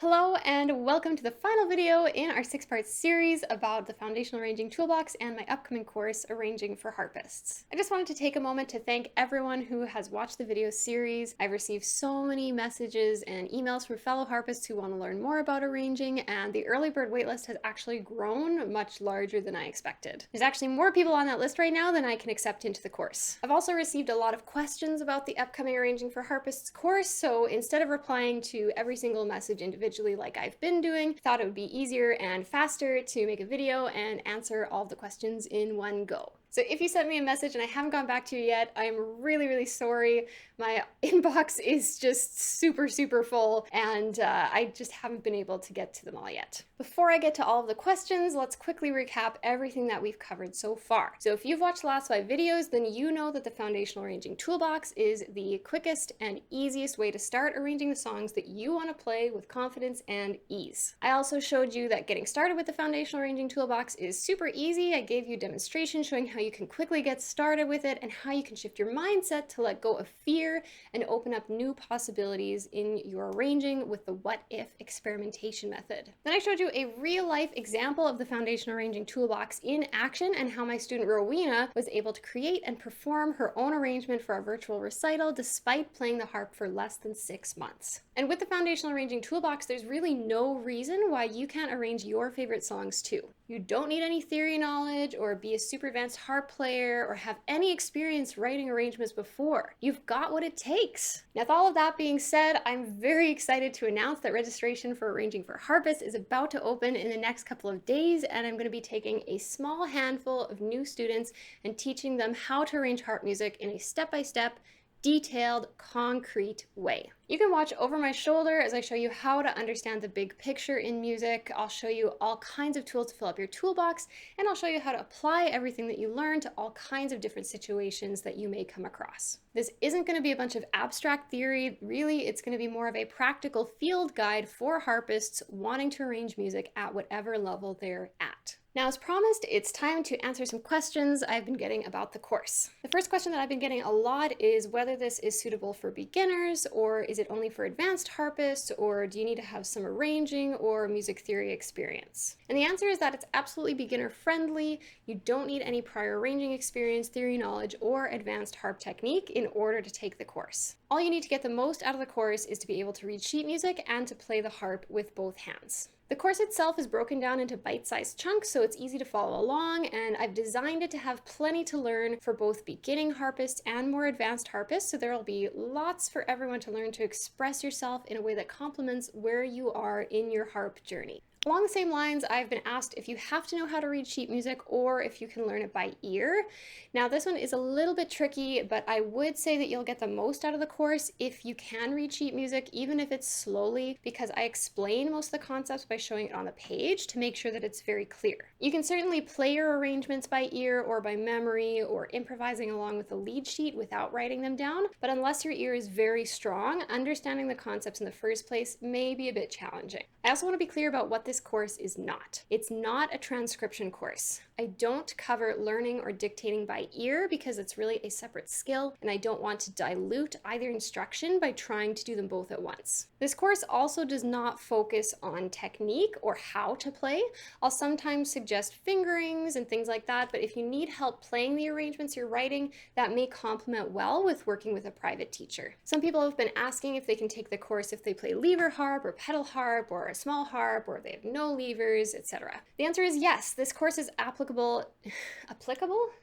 Hello and welcome to the final video in our 6-part series about the foundational arranging toolbox and my upcoming course, Arranging for Harpists. I just wanted to take a moment to thank everyone who has watched the video series. I've received so many messages and emails from fellow harpists who want to learn more about arranging, and the early bird waitlist has actually grown much larger than I expected. There's actually more people on that list right now than I can accept into the course. I've also received a lot of questions about the upcoming Arranging for Harpists course, so instead of replying to every single message individually like I've been doing, thought it would be easier and faster to make a video and answer all the questions in one go. So if you sent me a message and I haven't gone back to you yet, I'm really sorry. My inbox is just super full and I just haven't been able to get to them all yet. Before I get to all of the questions, let's quickly recap everything that we've covered so far. So if you've watched the last 5 videos, then you know that the foundational arranging toolbox is the quickest and easiest way to start arranging the songs that you want to play with confidence and ease. I also showed you that getting started with the foundational arranging toolbox is super easy. I gave you a demonstration showing how you can quickly get started with it and how you can shift your mindset to let go of fear and open up new possibilities in your arranging with the what if experimentation method. Then I showed you a real life example of the foundational arranging toolbox in action and how my student Rowena was able to create and perform her own arrangement for our virtual recital despite playing the harp for less than 6 months. And with the foundational arranging toolbox, there's really no reason why you can't arrange your favorite songs too. You don't need any theory knowledge or be a super advanced harp player or have any experience writing arrangements before. You've got what it takes. Now, with all of that being said, I'm very excited to announce that registration for Arranging for Harpists is about to open in the next couple of days, and I'm going to be taking a small handful of new students and teaching them how to arrange harp music in a step-by-step, detailed, concrete way. You can watch over my shoulder as I show you how to understand the big picture in music. I'll show you all kinds of tools to fill up your toolbox, and I'll show you how to apply everything that you learn to all kinds of different situations that you may come across. This isn't going to be a bunch of abstract theory. Really, it's going to be more of a practical field guide for harpists wanting to arrange music at whatever level they're at. Now, as promised, it's time to answer some questions I've been getting about the course. The first question that I've been getting a lot is whether this is suitable for beginners, or is it only for advanced harpists, or do you need to have some arranging or music theory experience? And the answer is that it's absolutely beginner friendly. You don't need any prior arranging experience, theory knowledge, or advanced harp technique in order to take the course. All you need to get the most out of the course is to be able to read sheet music and to play the harp with both hands. The course itself is broken down into bite-sized chunks, so it's easy to follow along, and I've designed it to have plenty to learn for both beginning harpists and more advanced harpists, so there will be lots for everyone to learn to express yourself in a way that complements where you are in your harp journey. Along the same lines, I've been asked if you have to know how to read sheet music or if you can learn it by ear. Now, this one is a little bit tricky, but I would say that you'll get the most out of the course if you can read sheet music, even if it's slowly, because I explain most of the concepts by showing it on the page to make sure that it's very clear. You can certainly play your arrangements by ear or by memory or improvising along with the lead sheet without writing them down, but unless your ear is very strong, understanding the concepts in the first place may be a bit challenging. I also want to be clear about what this course is not. It's not a transcription course. I don't cover learning or dictating by ear because it's really a separate skill, and I don't want to dilute either instruction by trying to do them both at once. This course also does not focus on technique or how to play. I'll sometimes suggest fingerings and things like that, but if you need help playing the arrangements you're writing, that may complement well with working with a private teacher. Some people have been asking if they can take the course if they play lever harp or pedal harp or a small harp or they have no levers, etc. The answer is yes. This course is applicable?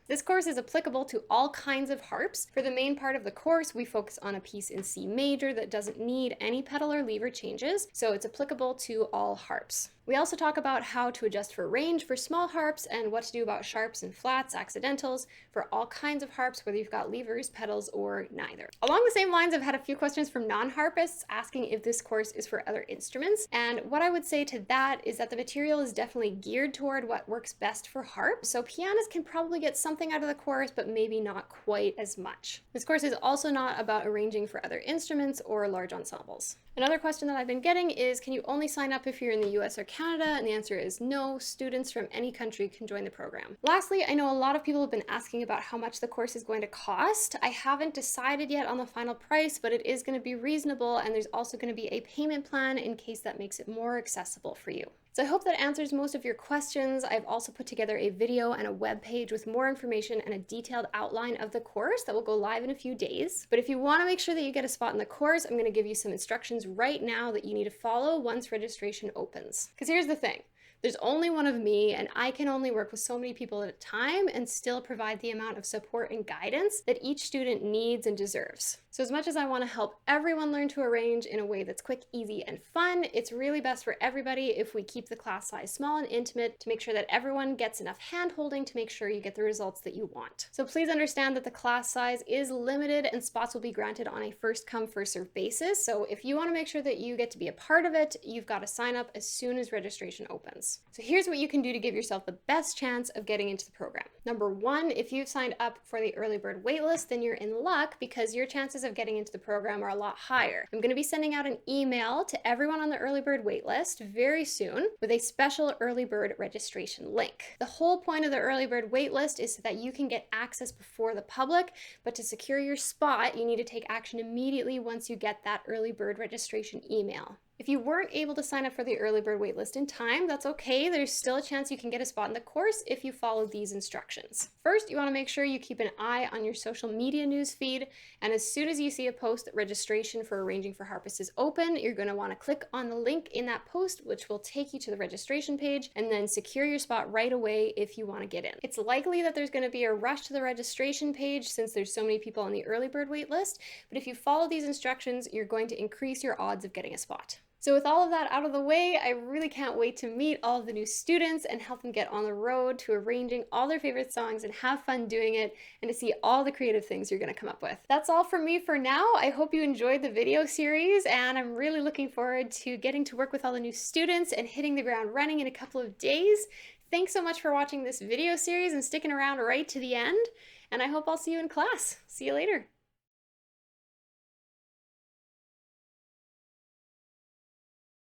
This course is applicable to all kinds of harps. For the main part of the course, we focus on a piece in C major that doesn't need any pedal or lever changes, so it's applicable to all harps. We also talk about how to adjust for range for small harps and what to do about sharps and flats, accidentals, for all kinds of harps, whether you've got levers, pedals, or neither. Along the same lines, I've had a few questions from non-harpists asking if this course is for other instruments, and what I would say to that is that the material is definitely geared toward what works best for harp, so pianists can probably get something out of the course, but maybe not quite as much. This course is also not about arranging for other instruments or large ensembles. Another question that I've been getting is, can you only sign up if you're in the US or Canada? And the answer is no, students from any country can join the program. Lastly, I know a lot of people have been asking about how much the course is going to cost. I haven't decided yet on the final price, but it is going to be reasonable, and there's also going to be a payment plan in case that makes it more accessible for you. So I hope that answers most of your questions. I've also put together a video and a web page with more information and a detailed outline of the course that will go live in a few days. But if you want to make sure that you get a spot in the course, I'm going to give you some instructions right now that you need to follow once registration opens. Because here's the thing. There's only one of me, and I can only work with so many people at a time and still provide the amount of support and guidance that each student needs and deserves. So as much as I want to help everyone learn to arrange in a way that's quick, easy, and fun, it's really best for everybody if we keep the class size small and intimate to make sure that everyone gets enough hand-holding to make sure you get the results that you want. So please understand that the class size is limited and spots will be granted on a first-come, first-served basis. So if you want to make sure that you get to be a part of it, you've got to sign up as soon as registration opens. So here's what you can do to give yourself the best chance of getting into the program. Number one, if you've signed up for the early bird waitlist, then you're in luck because your chances of getting into the program are a lot higher. I'm going to be sending out an email to everyone on the early bird waitlist very soon with a special early bird registration link. The whole point of the early bird waitlist is so that you can get access before the public, but to secure your spot, you need to take action immediately once you get that early bird registration email. If you weren't able to sign up for the early bird waitlist in time, that's okay. There's still a chance you can get a spot in the course if you follow these instructions. First, you want to make sure you keep an eye on your social media news feed, and as soon as you see a post that registration for Arranging for Harpists is open, you're going to want to click on the link in that post, which will take you to the registration page, and then secure your spot right away if you want to get in. It's likely that there's going to be a rush to the registration page since there's so many people on the early bird waitlist, but if you follow these instructions, you're going to increase your odds of getting a spot. So with all of that out of the way, I really can't wait to meet all of the new students and help them get on the road to arranging all their favorite songs and have fun doing it, and to see all the creative things you're going to come up with. That's all from me for now. I hope you enjoyed the video series, and I'm really looking forward to getting to work with all the new students and hitting the ground running in a couple of days. Thanks so much for watching this video series and sticking around right to the end, and I hope I'll see you in class. See you later.